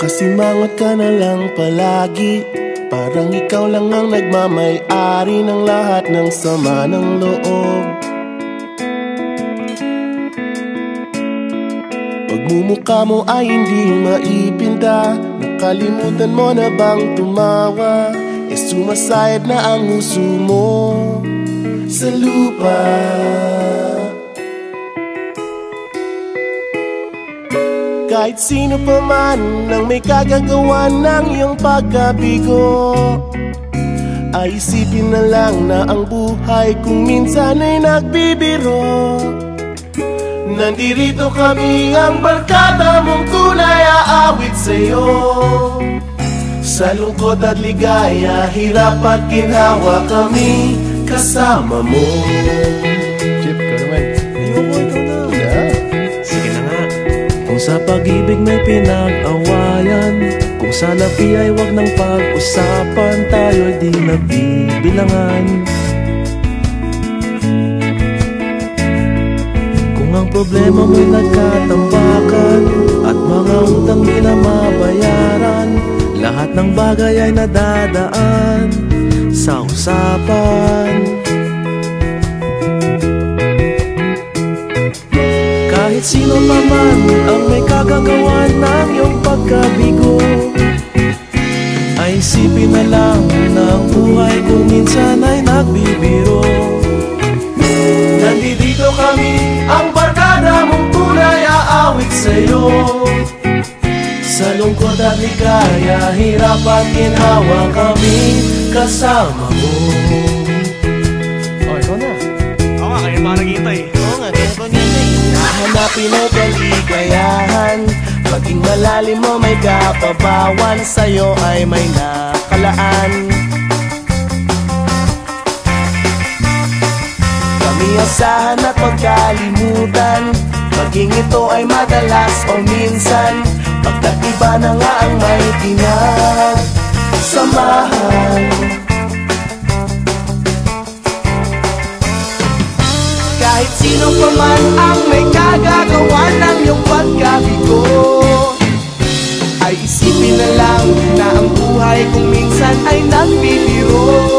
Nakasimangot ka na lang palagi, parang ikaw lang ang nagmamay-ari ng lahat ng sama ng loob. Pagmumukha mo ay hindi maipinta, nakalimutan mo na bang tumawa? Sumasayad na ang uso mo sa lupa. Kahit sino pa man ang may kagagawa ng iyong pagkabigo, ay isipin na lang na ang buhay kung minsan ay nagbibiro. Nandirito kami, ang barkada mong tunay aawit sa'yo. Sa lungkot at ligaya, hirap at ginhawa, kami kasama mo. Chip, ka naman. Ayoko, ikaw na. Yeah. Sige na nga. Kung sa pag-ibig may pinag-awayan, kung sa labi ay wag nang pag-usapan, tayo'y di nagbibilangan. Kung ang problema mo'y nagkatambakan at mga utang di na mabayaran, lahat ng bagay ay nadadaan sa usapan. Kahit sino pa man ang may kagagawa ng iyong pagkabigo, ay isipin na lang na ang buhay kung minsan ay nagbibiro. Nandito kami, ang barkada mong tunay aawit sa'yo. Sa lungkot at ligaya, hirap at ginhawa, kami kasama mo. Oh, ikaw na. Oo nga, kaya pa naghihintay. Oo nga, kaya pa naghihintay. Hahanapin ay kaligayahan, maging malalim mo may kapabawan, sa'yo ay may nakalaan. Kami asahan at pagkalimutan, maging ito ay madalas o minsan, pagkat iba na nga ang may pinagsamahan. Kahit sino pa man ang may kagagawa ng iyong pagkabigo, ay isipin na lang na ang buhay kung minsan ay nagbibiro.